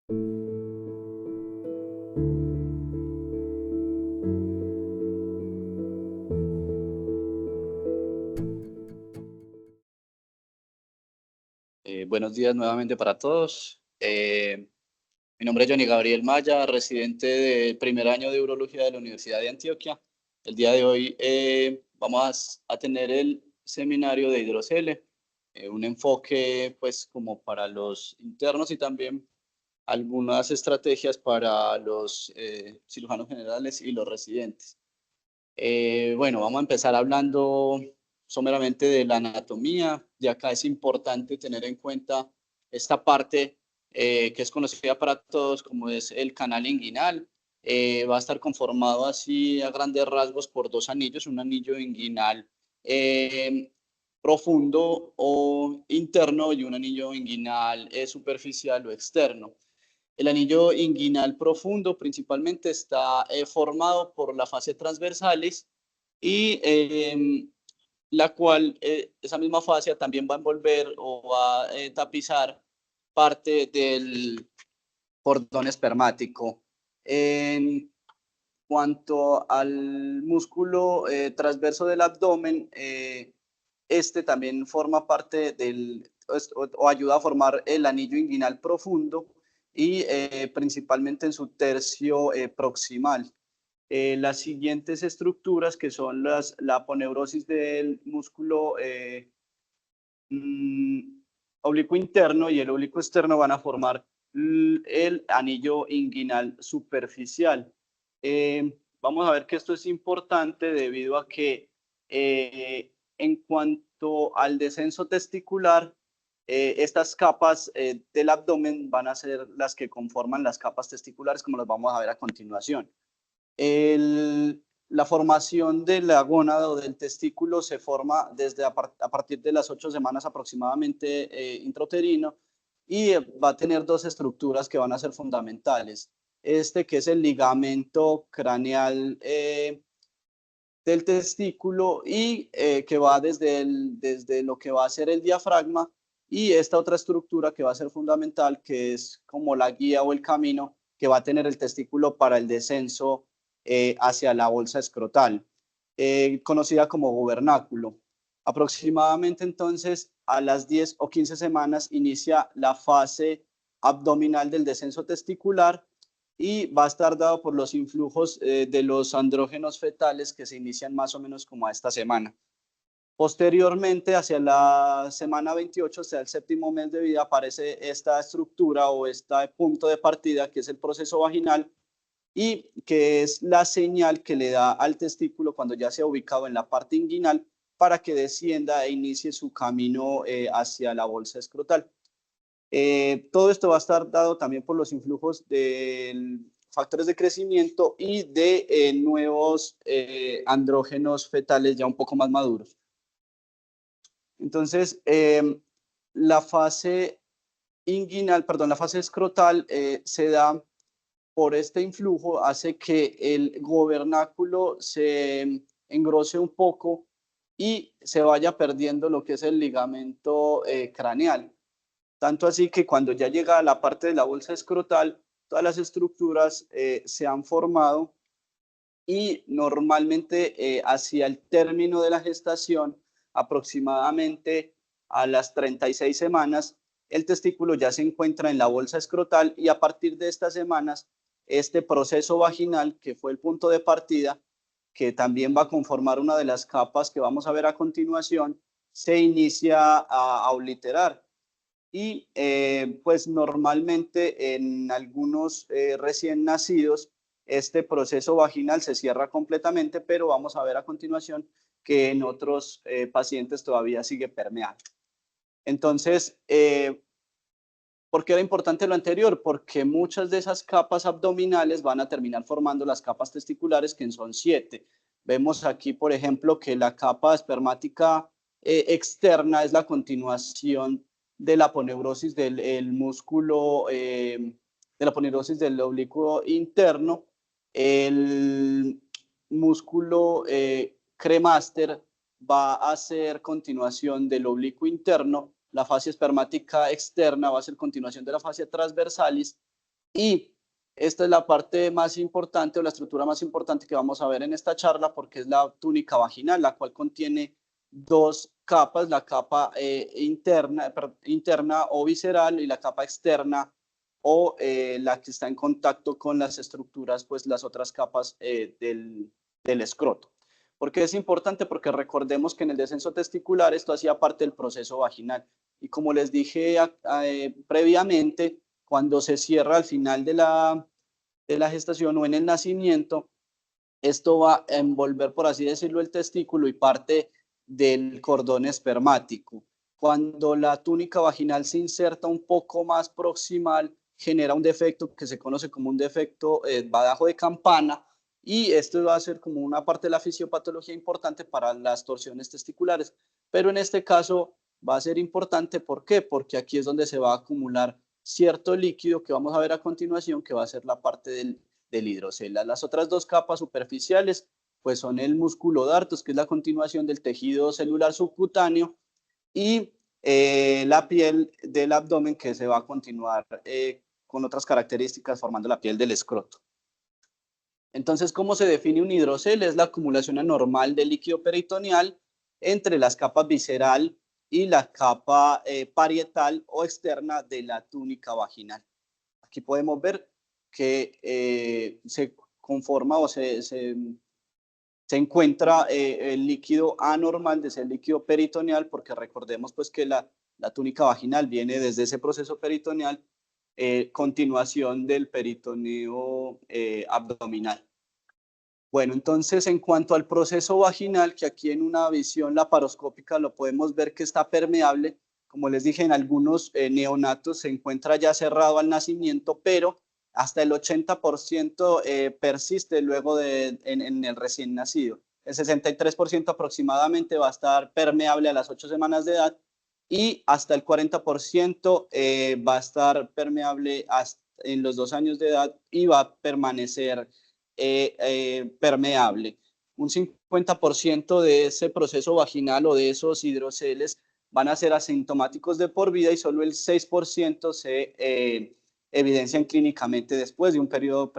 Buenos días nuevamente para todos. Mi nombre es Johnny Gabriel Maya, residente del primer año de Urología de la Universidad de Antioquia. El día de hoy vamos a tener el seminario de hidrocele, un enfoque pues como para los internos y también algunas estrategias para los cirujanos generales y los residentes. Bueno, vamos a empezar hablando someramente de la anatomía. De acá es importante tener en cuenta esta parte que es conocida para todos como es el canal inguinal. Va a estar conformado así a grandes rasgos por dos anillos, un anillo inguinal eh, profundo o interno y un anillo inguinal superficial o externo. El anillo inguinal profundo principalmente está formado por la fascia transversalis y la cual esa misma fascia también va a envolver o va a tapizar parte del cordón espermático. En cuanto al músculo transverso del abdomen, este también forma parte o ayuda a formar el anillo inguinal profundo y principalmente en su tercio proximal. Las siguientes estructuras que son la aponeurosis del músculo mm, oblicuo interno y el oblicuo externo van a formar el anillo inguinal superficial. Vamos a ver que esto es importante debido a que en cuanto al descenso testicular, estas capas del abdomen van a ser las que conforman las capas testiculares, como las vamos a ver a continuación. La formación de la gónada o del testículo se forma desde a partir de las 8 semanas aproximadamente intrauterino y va a tener dos estructuras que van a ser fundamentales. Este que es el ligamento craneal del testículo y que va desde lo que va a ser el diafragma y esta otra estructura que va a ser fundamental, que es como la guía o el camino que va a tener el testículo para el descenso hacia la bolsa escrotal, conocida como gubernáculo. Aproximadamente entonces a las 10 o 15 semanas inicia la fase abdominal del descenso testicular y va a estar dado por los influjos de los andrógenos fetales que se inician más o menos como a esta semana. Posteriormente, hacia la semana 28, o sea, el séptimo mes de vida, aparece esta estructura o este punto de partida que es el proceso vaginal y que es la señal que le da al testículo cuando ya se ha ubicado en la parte inguinal para que descienda e inicie su camino hacia la bolsa escrotal. Todo esto va a estar dado también por los influjos de factores de crecimiento y de nuevos andrógenos fetales ya un poco más maduros. Entonces, la fase inguinal, perdón, la fase escrotal se da por este influjo, hace que el gobernáculo se engrose un poco y se vaya perdiendo lo que es el ligamento craneal. Tanto así que cuando ya llega a la parte de la bolsa escrotal, todas las estructuras se han formado y normalmente hacia el término de la gestación, aproximadamente a las 36 semanas, el testículo ya se encuentra en la bolsa escrotal y a partir de estas semanas, este proceso vaginal, que fue el punto de partida, que también va a conformar una de las capas que vamos a ver a continuación, se inicia a obliterar y pues normalmente en algunos recién nacidos este proceso vaginal se cierra completamente, pero vamos a ver a continuación que en otros pacientes todavía sigue permeando. Entonces, ¿por qué era importante lo anterior? Porque muchas de esas capas abdominales van a terminar formando las capas testiculares, que son 7. Vemos aquí, por ejemplo, que la capa espermática externa es la continuación de la aponeurosis del músculo, de la aponeurosis del oblicuo interno. El músculo cremaster va a ser continuación del oblicuo interno, la fascia espermática externa va a ser continuación de la fascia transversalis Y esta es la parte más importante o la estructura más importante que vamos a ver en esta charla, porque es la túnica vaginal, la cual contiene dos capas, la capa interna o visceral y la capa externa o la que está en contacto con las estructuras, pues las otras capas del escroto. ¿Por qué es importante? Porque recordemos que en el descenso testicular esto hacía parte del proceso vaginal. Y como les dije previamente, cuando se cierra al final de la gestación o en el nacimiento, esto va a envolver, por así decirlo, el testículo y parte del cordón espermático. Cuando la túnica vaginal se inserta un poco más proximal, genera un defecto que se conoce como un defecto badajo de campana, y esto va a ser como una parte de la fisiopatología importante para las torsiones testiculares. Pero en este caso va a ser importante, ¿por qué? Porque aquí es donde se va a acumular cierto líquido que vamos a ver a continuación, que va a ser la parte del hidrocele. Las otras dos capas superficiales pues son el músculo dartos, que es la continuación del tejido celular subcutáneo, y la piel del abdomen, que se va a continuar con otras características formando la piel del escroto. Entonces, ¿cómo se define un hidrocele? Es la acumulación anormal de líquido peritoneal entre las capas visceral y la capa parietal o externa de la túnica vaginal. Aquí podemos ver que se conforma o se encuentra el líquido anormal de ese líquido peritoneal, porque recordemos pues que la túnica vaginal viene desde ese proceso peritoneal, continuación del peritoneo abdominal. Bueno, entonces en cuanto al proceso vaginal, que aquí en una visión laparoscópica lo podemos ver que está permeable, como les dije, en algunos neonatos se encuentra ya cerrado al nacimiento, pero hasta el 80% persiste luego en el recién nacido. El 63% aproximadamente va a estar permeable a las 8 semanas de edad, y hasta el 40% va a estar permeable en los 2 años de edad y va a permanecer permeable. Un 50% de ese proceso vaginal o de esos hidroceles van a ser asintomáticos de por vida, y solo el 6% se evidencian clínicamente después de un periodo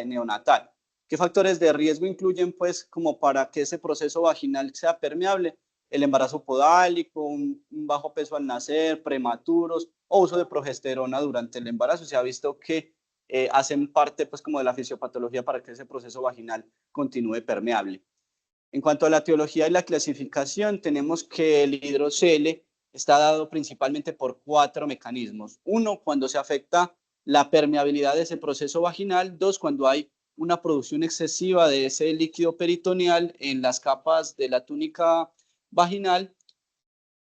neonatal. ¿Qué factores de riesgo incluyen, pues, como para que ese proceso vaginal sea permeable? El embarazo podálico, un bajo peso al nacer, prematuros o uso de progesterona durante el embarazo. Se ha visto que hacen parte pues como de la fisiopatología para que ese proceso vaginal continúe permeable. En cuanto a la etiología y la clasificación, tenemos que el hidrocele está dado principalmente por 4 mecanismos. 1, cuando se afecta la permeabilidad de ese proceso vaginal. 2, cuando hay una producción excesiva de ese líquido peritoneal en las capas de la túnica vaginal,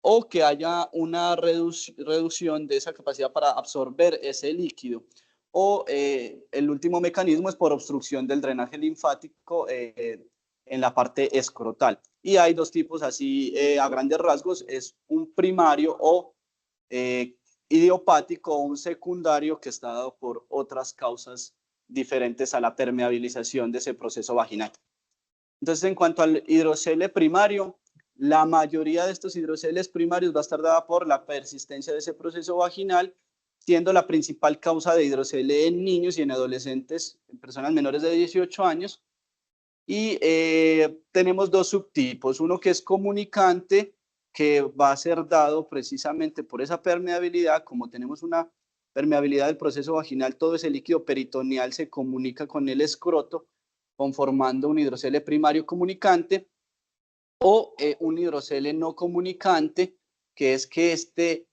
o que haya una reducción de esa capacidad para absorber ese líquido. O el último mecanismo es por obstrucción del drenaje linfático en la parte escrotal. Y hay dos tipos así a grandes rasgos: es un primario o idiopático, o un secundario que está dado por otras causas diferentes a la permeabilización de ese proceso vaginal. Entonces, en cuanto al hidrocele primario, la mayoría de estos hidroceles primarios va a estar dada por la persistencia de ese proceso vaginal, siendo la principal causa de hidrocele en niños y en adolescentes, en personas menores de 18 años. Y tenemos dos subtipos: uno que es comunicante, que va a ser dado precisamente por esa permeabilidad. Como tenemos una permeabilidad del proceso vaginal, todo ese líquido peritoneal se comunica con el escroto, conformando un hidrocele primario comunicante, o un hidrocele no comunicante, que es que este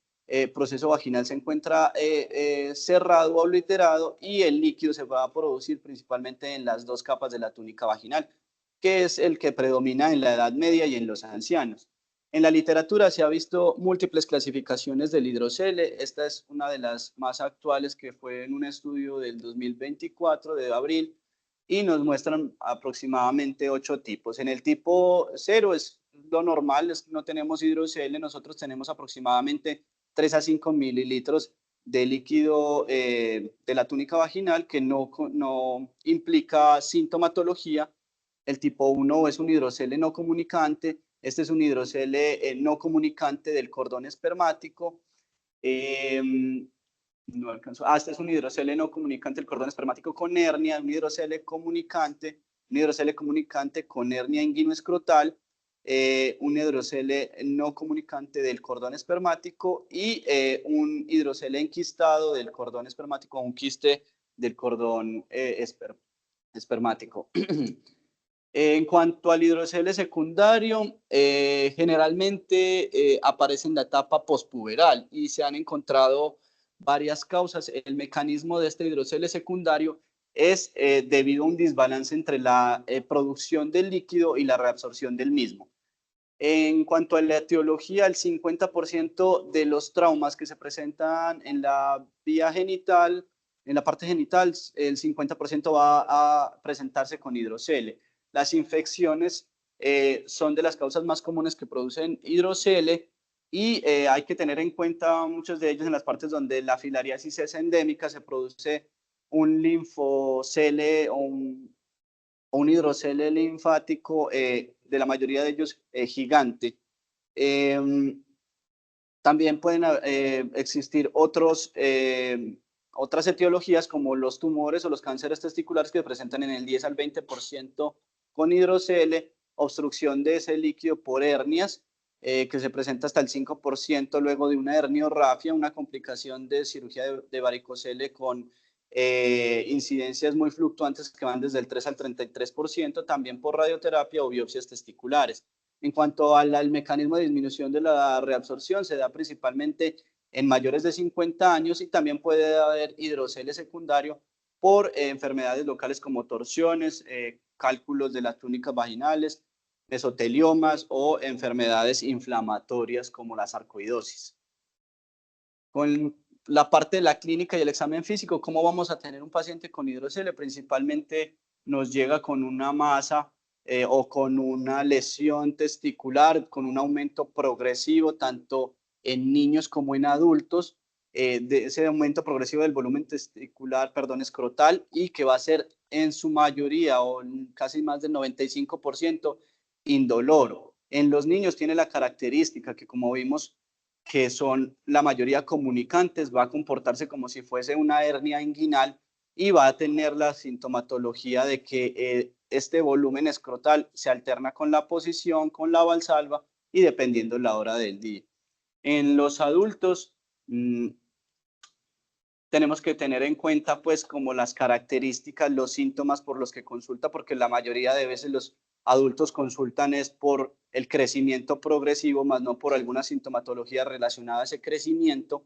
proceso vaginal se encuentra cerrado o obliterado, y el líquido se va a producir principalmente en las dos capas de la túnica vaginal, que es el que predomina en la edad media y en los ancianos. En la literatura se ha visto múltiples clasificaciones del hidrocele. Esta es una de las más actuales, que fue en un estudio del 2024 de abril, y nos muestran aproximadamente 8 tipos. En el tipo 0 es lo normal, no tenemos hidrocele. Nosotros tenemos aproximadamente 3 a 5 mililitros de líquido de la túnica vaginal, que no implica sintomatología. El tipo 1 es un hidrocele no comunicante. Este es un hidrocele no comunicante del cordón espermático. No alcanzó. Este es un hidrocele no comunicante del cordón espermático con hernia, un hidrocele comunicante con hernia inguinoescrotal, un hidrocele no comunicante del cordón espermático y un hidrocele enquistado del cordón espermático, un quiste del cordón espermático. En cuanto al hidrocele secundario, generalmente aparece en la etapa pospuberal y se han encontrado varias causas. El mecanismo de este hidrocele secundario es debido a un desbalance entre la producción del líquido y la reabsorción del mismo. En cuanto a la etiología, el 50% de los traumas que se presentan en la vía genital, en la parte genital, el 50% va a presentarse con hidrocele. Las infecciones son de las causas más comunes que producen hidrocele y hay que tener en cuenta muchos de ellos en las partes donde la filariasis es endémica, se produce un linfocele o un hidrocele linfático, de la mayoría de ellos gigante. También pueden existir otras etiologías como los tumores o los cánceres testiculares que se presentan en el 10 al 20% con hidrocele, obstrucción de ese líquido por hernias, que se presenta hasta el 5% luego de una herniorrafia, una complicación de cirugía de varicocele con incidencias muy fluctuantes que van desde el 3 al 33%, también por radioterapia o biopsias testiculares. En cuanto al mecanismo de disminución de la reabsorción, se da principalmente en mayores de 50 años y también puede haber hidrocele secundario por enfermedades locales como torsiones, cálculos de las túnicas vaginales, mesoteliomas o enfermedades inflamatorias como la sarcoidosis. Con la parte de la clínica y el examen físico, ¿cómo vamos a tener un paciente con hidrocele? Principalmente nos llega con una masa o con una lesión testicular, con un aumento progresivo tanto en niños como en adultos, de ese aumento progresivo del volumen testicular, perdón, escrotal, y que va a ser en su mayoría o casi más del 95% indoloro. En los niños tiene la característica que, como vimos, que son la mayoría comunicantes, va a comportarse como si fuese una hernia inguinal y va a tener la sintomatología de que este volumen escrotal se alterna con la posición, con la valsalva y dependiendo la hora del día. En los adultos tenemos que tener en cuenta pues como las características, los síntomas por los que consulta, porque la mayoría de veces los adultos consultan es por el crecimiento progresivo, más no por alguna sintomatología relacionada a ese crecimiento.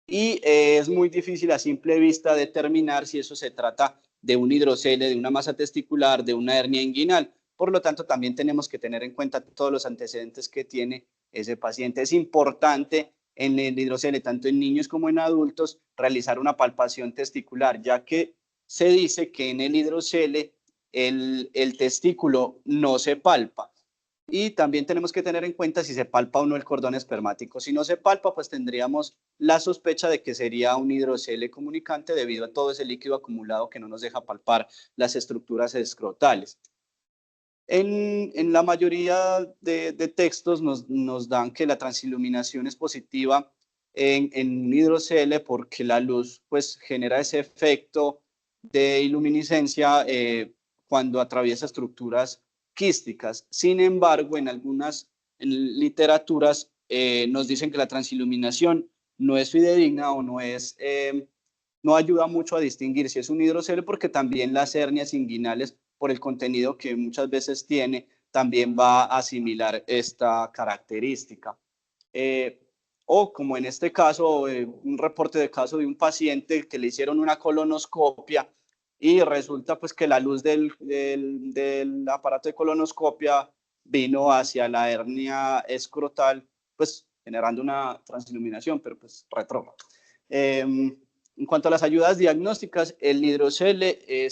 Y es muy difícil a simple vista determinar si eso se trata de un hidrocele, de una masa testicular, de una hernia inguinal. Por lo tanto, también tenemos que tener en cuenta todos los antecedentes que tiene ese paciente. Es importante en el hidrocele, tanto en niños como en adultos, realizar una palpación testicular, ya que se dice que en el hidrocele el testículo no se palpa. Y también tenemos que tener en cuenta si se palpa o no el cordón espermático. Si no se palpa, pues tendríamos la sospecha de que sería un hidrocele comunicante debido a todo ese líquido acumulado que no nos deja palpar las estructuras escrotales. En la mayoría de textos nos dan que la transiluminación es positiva en hidrocele porque la luz pues genera ese efecto de iluminiscencia cuando atraviesa estructuras quísticas. Sin embargo, en algunas literaturas nos dicen que la transiluminación no es fidedigna o no ayuda mucho a distinguir si es un hidrocele porque también las hernias inguinales, por el contenido que muchas veces tiene, también va a asimilar esta característica. O como en este caso, un reporte de caso de un paciente que le hicieron una colonoscopia y resulta pues que la luz del aparato de colonoscopia vino hacia la hernia escrotal, pues generando una transiluminación, pero pues retrógrada. En cuanto a las ayudas diagnósticas, el hidrocele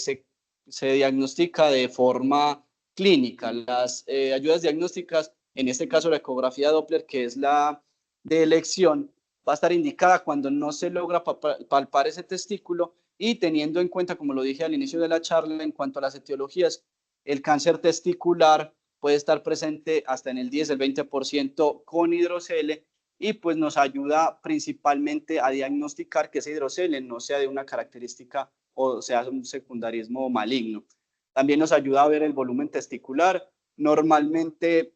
se diagnostica de forma clínica. Las ayudas diagnósticas, en este caso la ecografía Doppler, que es la de elección, va a estar indicada cuando no se logra palpar ese testículo y teniendo en cuenta, como lo dije al inicio de la charla, en cuanto a las etiologías, el cáncer testicular puede estar presente hasta en el 10, el 20% con hidrocele y pues nos ayuda principalmente a diagnosticar que ese hidrocele no sea de una característica o sea un secundarismo maligno. También nos ayuda a ver el volumen testicular. Normalmente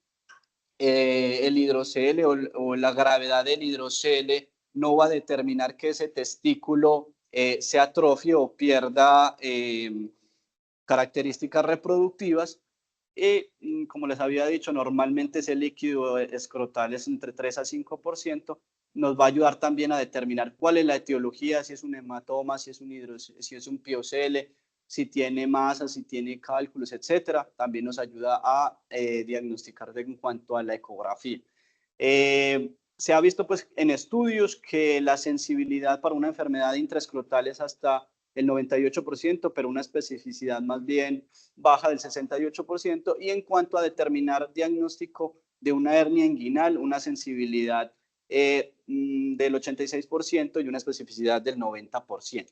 el hidrocele o la gravedad del hidrocele no va a determinar que ese testículo se atrofie o pierda características reproductivas. Y como les había dicho, normalmente ese líquido escrotal es entre 3 a 5%. Nos va a ayudar también a determinar cuál es la etiología, si es un hematoma, si es un piocele, si tiene masa, si tiene cálculos, etcétera. También nos ayuda a diagnosticar en cuanto a la ecografía. Se ha visto pues en estudios que la sensibilidad para una enfermedad intraescrotal es hasta el 98%, pero una especificidad más bien baja del 68%, y en cuanto a determinar diagnóstico de una hernia inguinal, una sensibilidad del 86% y una especificidad del 90%.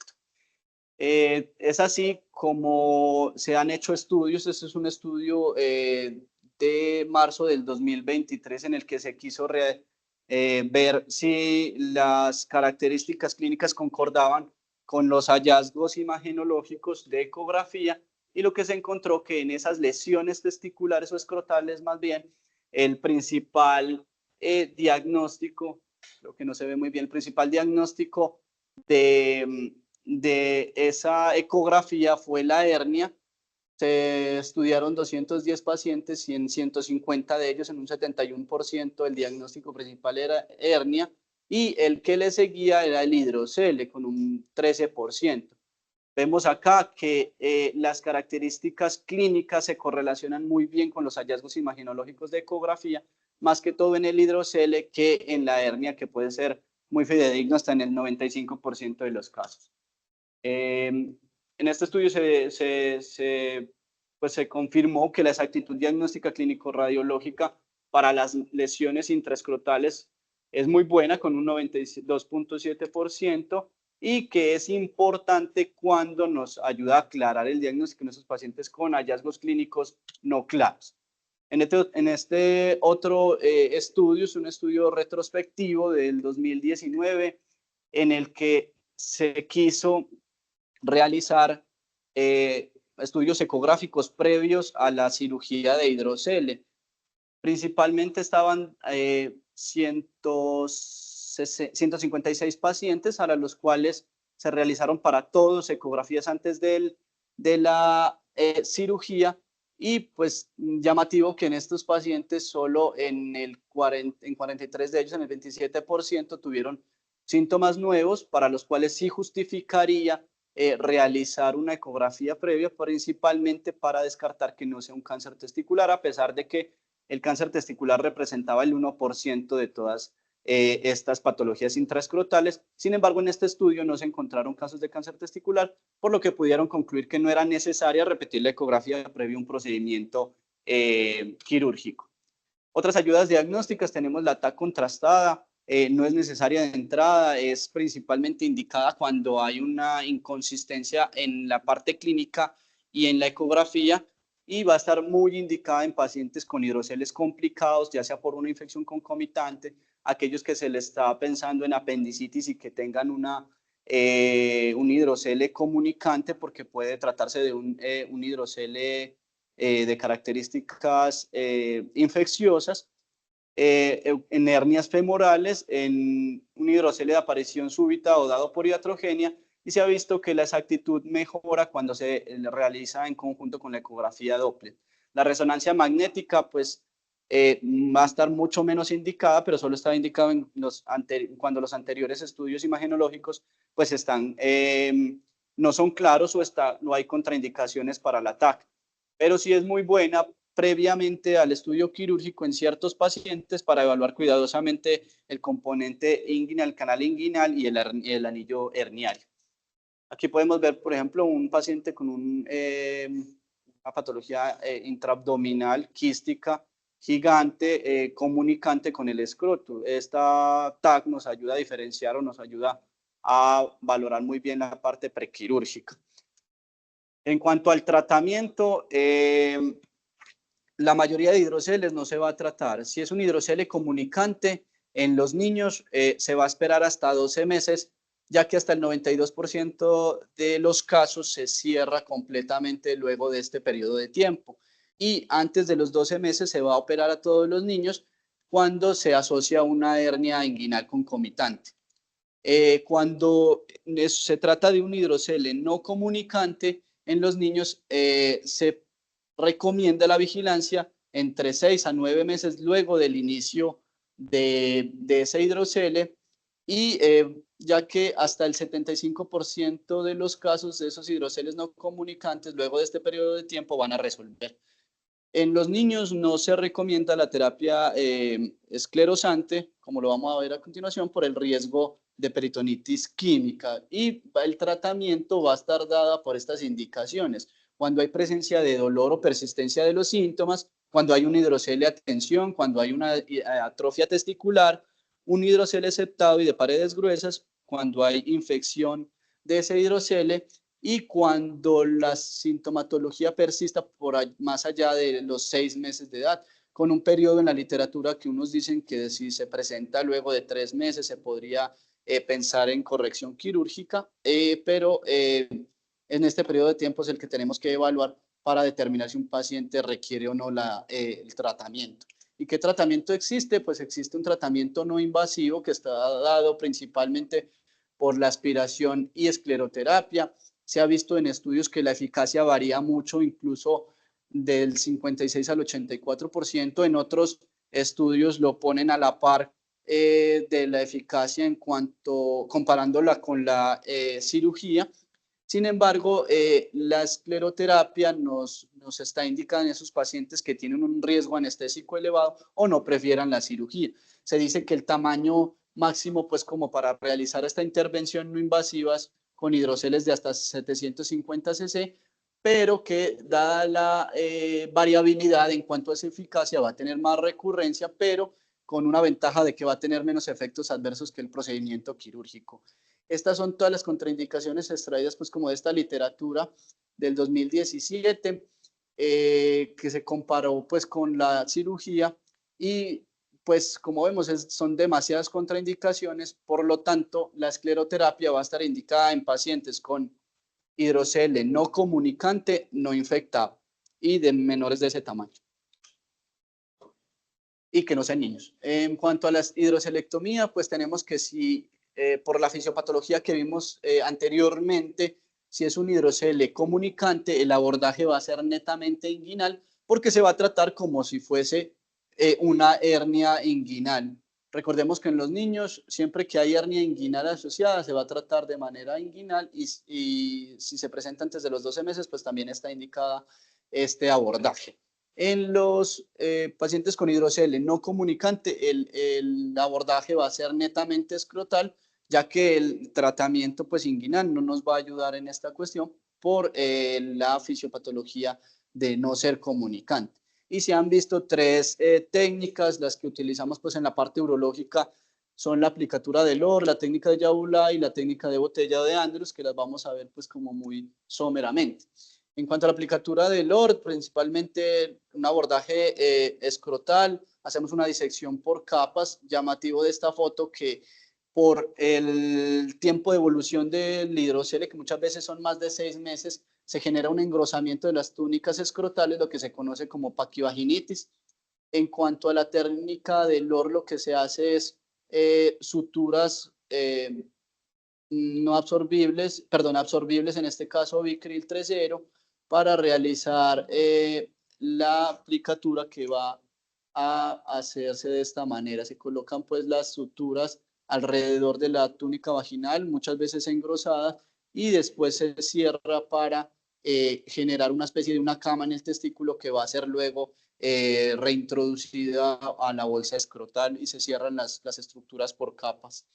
Es así como se han hecho estudios. Este es un estudio de marzo del 2023 en el que se quiso ver si las características clínicas concordaban con los hallazgos imagenológicos de ecografía, y lo que se encontró que en esas lesiones testiculares o escrotales más bien, el principal diagnóstico, lo que no se ve muy bien, el principal diagnóstico de esa ecografía fue la hernia. Se estudiaron 210 pacientes y en 150 de ellos, en un 71%, el diagnóstico principal era hernia, y el que le seguía era el hidrocele con un 13%. Vemos acá que las características clínicas se correlacionan muy bien con los hallazgos imagenológicos de ecografía, más que todo en el hidrocele que en la hernia, que puede ser muy fidedigno hasta en el 95% de los casos. En este estudio pues se confirmó que la exactitud diagnóstica clínico-radiológica para las lesiones intraescrotales es muy buena, con un 92.7%, y que es importante cuando nos ayuda a aclarar el diagnóstico en esos pacientes con hallazgos clínicos no claros. En este otro estudio, es un estudio retrospectivo del 2019, en el que se quiso realizar estudios ecográficos previos a la cirugía de hidrocele. Principalmente estaban 156 pacientes, para los cuales se realizaron para todos ecografías antes de la cirugía, y pues llamativo que en estos pacientes solo en 43 de ellos, en el 27%, tuvieron síntomas nuevos para los cuales sí justificaría realizar una ecografía previa, principalmente para descartar que no sea un cáncer testicular, a pesar de que el cáncer testicular representaba el 1% de todas estas patologías intraescrotales. Sin embargo, en este estudio no se encontraron casos de cáncer testicular, por lo que pudieron concluir que no era necesaria repetir la ecografía previo a un procedimiento quirúrgico. Otras ayudas diagnósticas: tenemos la TAC contrastada. No es necesaria de entrada, es principalmente indicada cuando hay una inconsistencia en la parte clínica y en la ecografía, y va a estar muy indicada en pacientes con hidroceles complicados, ya sea por una infección concomitante, aquellos que se les está pensando en apendicitis y que tengan un hidrocele comunicante, porque puede tratarse de un hidrocele de características infecciosas, en hernias femorales, en un hidrocele de aparición súbita o dado por iatrogenia, y se ha visto que la exactitud mejora cuando se realiza en conjunto con la ecografía Doppler. La resonancia magnética pues va a estar mucho menos indicada, pero solo está indicado en cuando los anteriores estudios imagenológicos pues no son claros o no hay contraindicaciones para la TAC, pero sí es muy buena previamente al estudio quirúrgico en ciertos pacientes para evaluar cuidadosamente el componente inguinal, el canal inguinal y el anillo herniario. Aquí podemos ver, por ejemplo, un paciente con una patología intraabdominal quística gigante, comunicante con el escroto. Esta TAC nos ayuda a diferenciar o nos ayuda a valorar muy bien la parte prequirúrgica. En cuanto al tratamiento, la mayoría de hidroceles no se va a tratar. Si es un hidrocele comunicante, En los niños se va a esperar hasta 12 meses, ya que hasta el 92% de los casos se cierra completamente luego de este periodo de tiempo. Y antes de los 12 meses se va a operar a todos los niños cuando se asocia una hernia inguinal concomitante. Cuando se trata de un hidrocele no comunicante, en los niños se recomienda la vigilancia entre 6 a 9 meses luego del inicio de ese hidrocele y ya que hasta el 75% de los casos de esos hidroceles no comunicantes luego de este periodo de tiempo van a resolver. En los niños no se recomienda la terapia esclerosante, como lo vamos a ver a continuación, por el riesgo de peritonitis química y el tratamiento va a estar dada por estas indicaciones. Cuando hay presencia de dolor o persistencia de los síntomas, cuando hay un hidrocele a tensión, cuando hay una atrofia testicular, un hidrocele septado y de paredes gruesas, cuando hay infección de ese hidrocele y cuando la sintomatología persista por más allá de los 6 meses de edad, con un periodo en la literatura que unos dicen que si se presenta luego de 3 meses se podría pensar en corrección quirúrgica, pero en este periodo de tiempo es el que tenemos que evaluar para determinar si un paciente requiere o no el tratamiento. ¿Y qué tratamiento existe? Pues existe un tratamiento no invasivo que está dado principalmente por la aspiración y escleroterapia. Se ha visto en estudios que la eficacia varía mucho, incluso del 56 al 84%. En otros estudios lo ponen a la par de la eficacia en cuanto comparándola con la cirugía. Sin embargo, la escleroterapia nos está indicando en esos pacientes que tienen un riesgo anestésico elevado o no prefieran la cirugía. Se dice que el tamaño máximo, pues como para realizar esta intervención no invasivas con hidroceles de hasta 750 cc, pero que dada la variabilidad en cuanto a su eficacia va a tener más recurrencia, pero con una ventaja de que va a tener menos efectos adversos que el procedimiento quirúrgico. Estas son todas las contraindicaciones extraídas pues como de esta literatura del 2017 que se comparó pues con la cirugía y pues como vemos son demasiadas contraindicaciones, por lo tanto la escleroterapia va a estar indicada en pacientes con hidrocele no comunicante, no infectado y de menores de ese tamaño y que no sean niños. En cuanto a la hidrocelectomía, pues tenemos que si por la fisiopatología que vimos anteriormente, si es un hidrocele comunicante, el abordaje va a ser netamente inguinal porque se va a tratar como si fuese una hernia inguinal. Recordemos que en los niños, siempre que hay hernia inguinal asociada, se va a tratar de manera inguinal y si se presenta antes de los 12 meses, pues también está indicada este abordaje. En los pacientes con hidrocele no comunicante, el abordaje va a ser netamente escrotal, ya que el tratamiento pues, inguinal no nos va a ayudar en esta cuestión por la fisiopatología de no ser comunicante. Y se han visto tres técnicas, las que utilizamos pues, en la parte urológica son la aplicatura de Lohr, la técnica de Yaula y la técnica de botella de Andrews, que las vamos a ver pues, como muy someramente. En cuanto a la aplicatura de Lohr, principalmente un abordaje escrotal, hacemos una disección por capas, llamativo de esta foto que por el tiempo de evolución del hidrocele, que muchas veces son más de 6 meses, se genera un engrosamiento de las túnicas escrotales, lo que se conoce como paquivaginitis. En cuanto a la técnica de Lohr, lo que se hace es suturas no absorbibles, perdón, absorbibles, en este caso Bicril 3.0, para realizar la aplicatura que va a hacerse de esta manera. Se colocan pues las suturas alrededor de la túnica vaginal, muchas veces engrosadas, y después se cierra para generar una especie de una cama en el testículo que va a ser luego reintroducida a la bolsa escrotal y se cierran las estructuras por capas.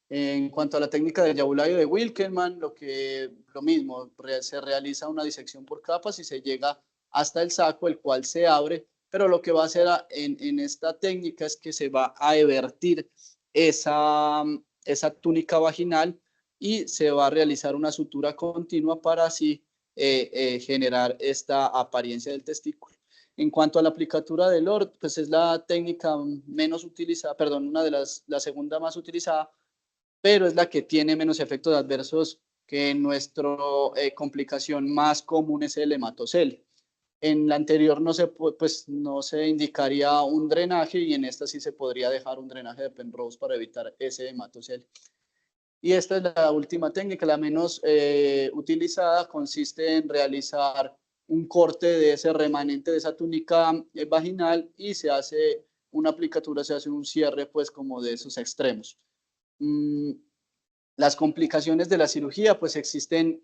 En cuanto a la técnica de Yaulay o de Wilkelman, lo mismo, se realiza una disección por capas y se llega hasta el saco, el cual se abre, pero lo que va a hacer en esta técnica es que se va a evertir esa túnica vaginal y se va a realizar una sutura continua para así generar esta apariencia del testículo. En cuanto a la aplicatura del ORT, pues es la técnica menos utilizada, perdón, la segunda más utilizada, pero es la que tiene menos efectos adversos que nuestra complicación más común es el hematocele. En la anterior pues, no se indicaría un drenaje y en esta sí se podría dejar un drenaje de Penrose para evitar ese hematocele. Y esta es la última técnica, la menos utilizada, consiste en realizar un corte de ese remanente de esa túnica vaginal y se hace una aplicatura, se hace un cierre pues como de esos extremos. Las complicaciones de la cirugía pues existen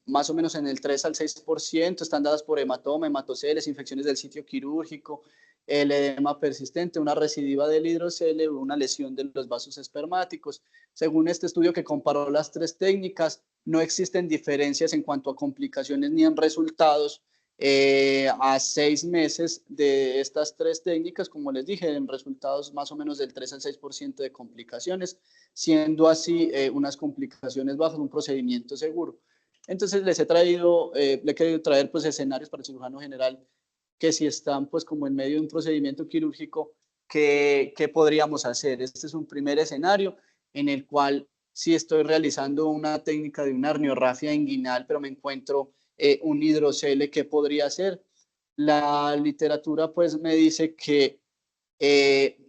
más o menos en el 3 al 6%, están dadas por hematoma, hematoceles, infecciones del sitio quirúrgico, el edema persistente, una recidiva del hidrocele o una lesión de los vasos espermáticos. Según este estudio que comparó las tres técnicas, no existen diferencias en cuanto a complicaciones ni en resultados a 6 meses de estas tres técnicas, como les dije, en resultados más o menos del 3 al 6% de complicaciones, siendo así unas complicaciones bajas, un procedimiento seguro. Entonces le he querido traer pues escenarios para el cirujano general que si están pues como en medio de un procedimiento quirúrgico, ¿qué podríamos hacer? Este es un primer escenario en el cual si estoy realizando una técnica de una herniorrafia inguinal, pero me encuentro un hidrocele, ¿qué podría hacer? La literatura pues me dice que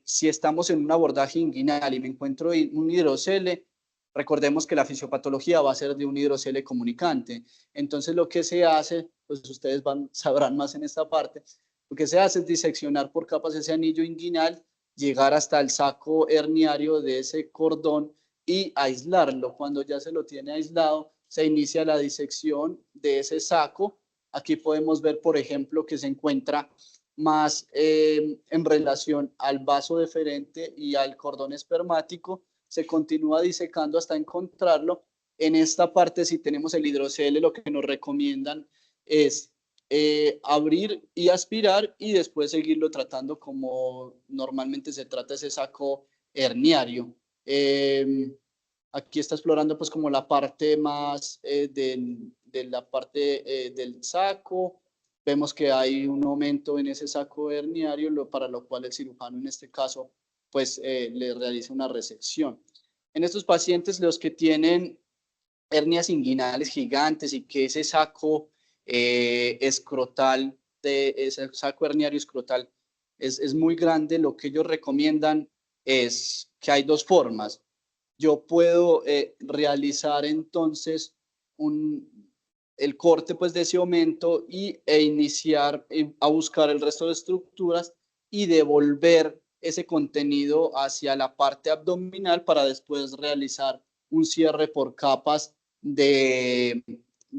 si estamos en un abordaje inguinal y me encuentro un hidrocele, recordemos que la fisiopatología va a ser de un hidrocele comunicante. Entonces lo que se hace, pues ustedes sabrán más en esta parte, lo que se hace es diseccionar por capas ese anillo inguinal, llegar hasta el saco herniario de ese cordón y aislarlo. Cuando ya se lo tiene aislado, se inicia la disección de ese saco. Aquí podemos ver, por ejemplo, que se encuentra más en relación al vaso deferente y al cordón espermático, se continúa disecando hasta encontrarlo. En esta parte, si tenemos el hidrocele, lo que nos recomiendan es abrir y aspirar y después seguirlo tratando como normalmente se trata ese saco herniario. Aquí está explorando pues como la parte más de la parte del saco. Vemos que hay un aumento en ese saco herniario, para lo cual el cirujano en este caso pues le realiza una resección. En estos pacientes, los que tienen hernias inguinales gigantes y que ese saco escrotal, ese saco herniario escrotal es muy grande, lo que ellos recomiendan es que hay dos formas. Yo puedo realizar entonces el corte pues, de ese aumento e iniciar a buscar el resto de estructuras y devolver ese contenido hacia la parte abdominal para después realizar un cierre por capas de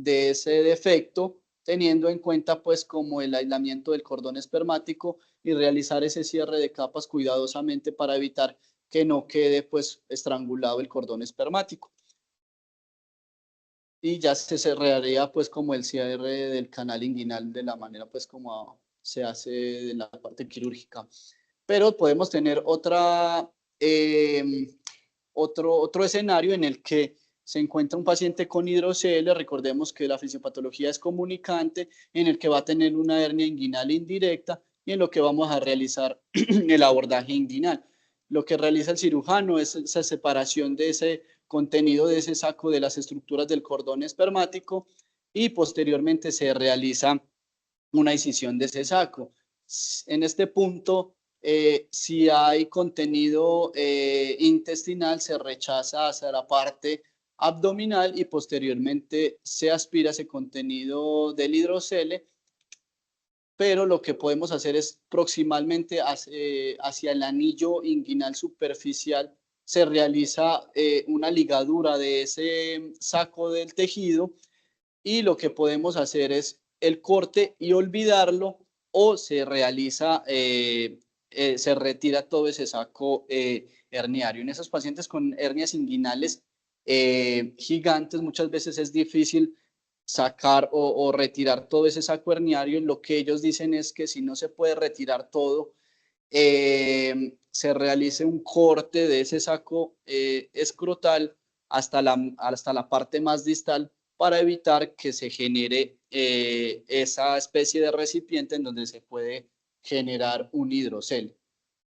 ese defecto, teniendo en cuenta pues como el aislamiento del cordón espermático y realizar ese cierre de capas cuidadosamente para evitar que no quede pues estrangulado el cordón espermático. Y ya se cerraría pues como el cierre del canal inguinal de la manera pues como se hace en la parte quirúrgica. Pero podemos tener otro escenario en el que se encuentra un paciente con hidrocele. Recordemos que la fisiopatología es comunicante, en el que va a tener una hernia inguinal indirecta y en lo que vamos a realizar el abordaje inguinal. Lo que realiza el cirujano es esa separación de ese contenido de ese saco de las estructuras del cordón espermático y posteriormente se realiza una incisión de ese saco. En este punto, si hay contenido intestinal, se rechaza hacia la parte abdominal y posteriormente se aspira ese contenido del hidrocele, pero lo que podemos hacer es proximalmente hacia el anillo inguinal superficial se realiza una ligadura de ese saco del tejido y lo que podemos hacer es el corte y olvidarlo o se realiza, se retira todo ese saco herniario. En esos pacientes con hernias inguinales gigantes muchas veces es difícil sacar o retirar todo ese saco herniario. Lo que ellos dicen es que si no se puede retirar todo, se realice un corte de ese saco escrotal hasta la parte más distal para evitar que se genere esa especie de recipiente en donde se puede generar un hidrocele.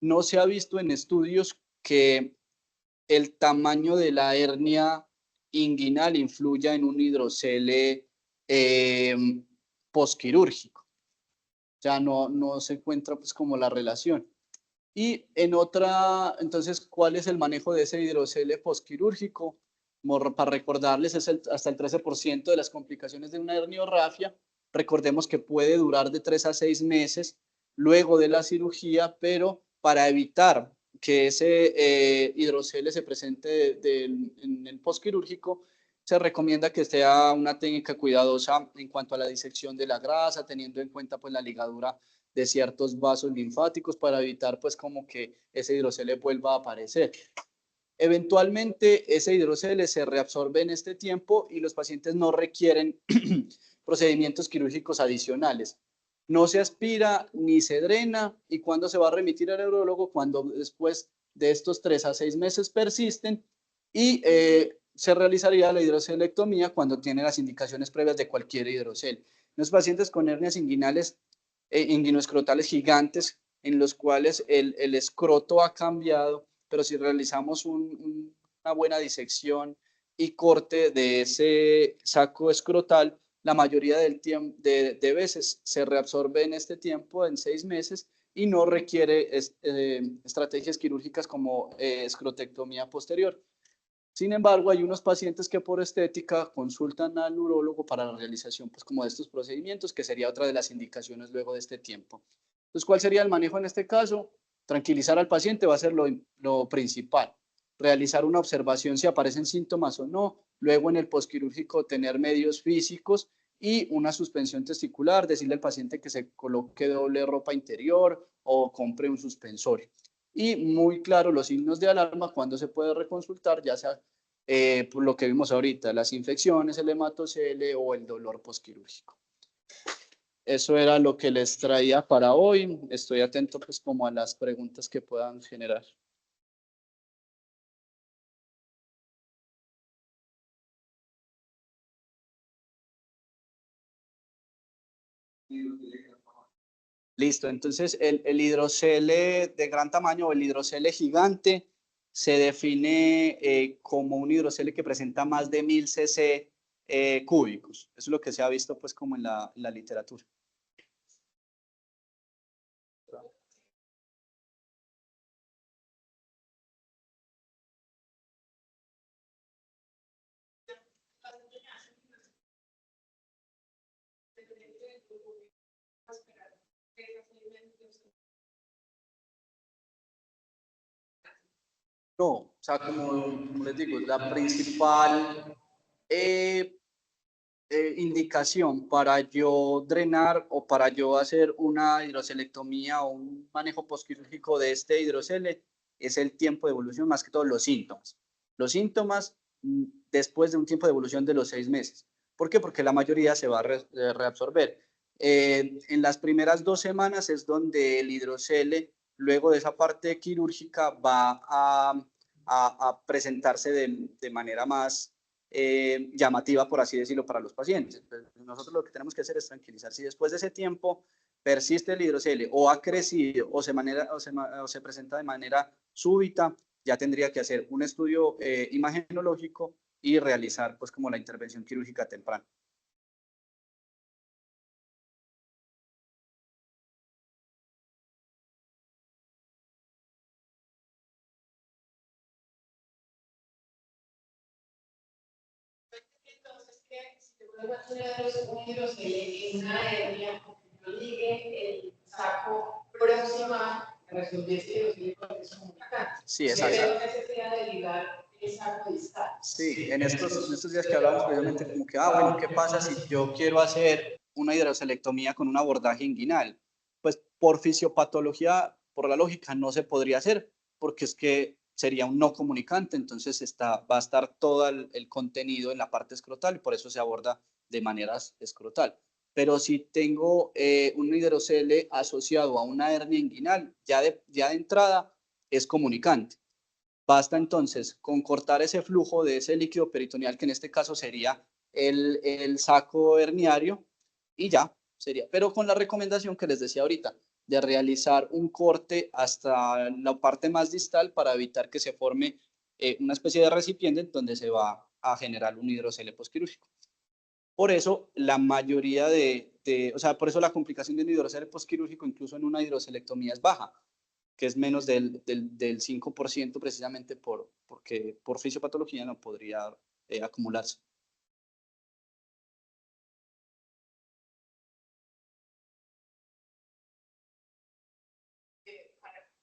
No se ha visto en estudios que el tamaño de la hernia inguinal influya en un hidrocele posquirúrgico. O sea, no se encuentra pues como la relación. Y en otra, entonces, ¿cuál es el manejo de ese hidrocele posquirúrgico? Para recordarles, es hasta el 13% de las complicaciones de una herniorrafia. Recordemos que puede durar de 3 a 6 meses luego de la cirugía, pero para evitar que ese hidrocele se presente en el posquirúrgico, se recomienda que sea una técnica cuidadosa en cuanto a la disección de la grasa, teniendo en cuenta pues la ligadura de ciertos vasos linfáticos para evitar pues como que ese hidrocele vuelva a aparecer. Eventualmente ese hidrocele se reabsorbe en este tiempo y los pacientes no requieren procedimientos quirúrgicos adicionales. No se aspira ni se drena. ¿Y cuándo se va a remitir al neurólogo? Cuando después de estos 3 a 6 meses persisten y se realizaría la hidrocelectomía cuando tiene las indicaciones previas de cualquier hidrocele. Los pacientes con hernias inguinales, inguinoescrotales gigantes, en los cuales el escroto ha cambiado, pero si realizamos una buena disección y corte de ese saco escrotal, la mayoría de veces se reabsorbe en este tiempo, en 6 meses, y no requiere estrategias quirúrgicas como escrotectomía posterior. Sin embargo, hay unos pacientes que por estética consultan al urólogo para la realización pues, como de estos procedimientos, que sería otra de las indicaciones luego de este tiempo. Entonces, ¿cuál sería el manejo en este caso? Tranquilizar al paciente va a ser lo principal. Realizar una observación si aparecen síntomas o no. Luego, en el posquirúrgico, tener medios físicos y una suspensión testicular. Decirle al paciente que se coloque doble ropa interior o compre un suspensorio. Y muy claro los signos de alarma cuando se puede reconsultar, ya sea por lo que vimos ahorita, las infecciones, el hematocele o el dolor posquirúrgico. Eso era lo que les traía para hoy. Estoy atento pues como a las preguntas que puedan generar. Listo, entonces el hidrocele de gran tamaño o el hidrocele gigante se define como un hidrocele que presenta más de 1000 cc cúbicos. Eso es lo que se ha visto pues como en la literatura. No, o sea, como les digo, la principal indicación para yo drenar o para yo hacer una hidrocelectomía o un manejo posquirúrgico de este hidrocele es el tiempo de evolución, más que todo los síntomas. Los síntomas después de un tiempo de evolución de los 6 meses. ¿Por qué? Porque la mayoría se va a reabsorber. En las primeras 2 semanas es donde el hidrocele, luego de esa parte quirúrgica, va a presentarse de manera más llamativa, por así decirlo, para los pacientes. Entonces, nosotros lo que tenemos que hacer es tranquilizar. Si después de ese tiempo persiste el hidrocele o ha crecido o se presenta de manera súbita, ya tendría que hacer un estudio imagenológico y realizar pues como la intervención quirúrgica temprana. Un hidrocele en una hernia, yo ligue el saco proximal, resolver ese hidrocele con el comunicante. Sí, exacto. Pero necesidad de ligar el saco distal. Sí, en estos días que hablamos precisamente como que, bueno, ¿qué pasa si yo quiero hacer una hidrocelectomía con un abordaje inguinal? Pues por fisiopatología, por la lógica, no se podría hacer, porque es que sería un no comunicante, entonces va a estar todo el contenido en la parte escrotal y por eso se aborda de manera escrotal. Pero si tengo un hidrocele asociado a una hernia inguinal, ya de entrada es comunicante. Basta entonces con cortar ese flujo de ese líquido peritoneal, que en este caso sería el saco herniario y ya sería. Pero con la recomendación que les decía ahorita, de realizar un corte hasta la parte más distal para evitar que se forme una especie de recipiente donde se va a generar un hidrocele posquirúrgico. Por eso la mayoría o sea, por eso la complicación de un hidrocele posquirúrgico, incluso en una hidrocelectomía, es baja, que es menos del 5% precisamente porque por fisiopatología no podría acumularse.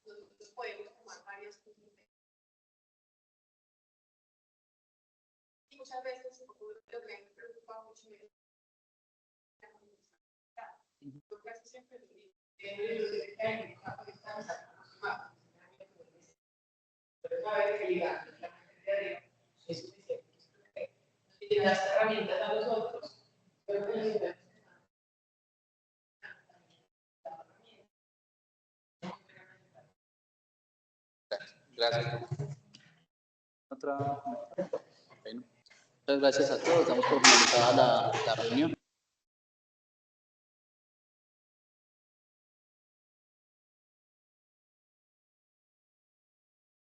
Nosotros podemos tomar varias cosas. Y muchas veces lo que me preocupa mucho es la comunicación. Yo casi siempre lo digo. Pero saber que ligar es suficiente. Y las herramientas a nosotros, pero que Gracias. Otra. Bueno, muchas gracias a todos. Damos por finalizada la reunión.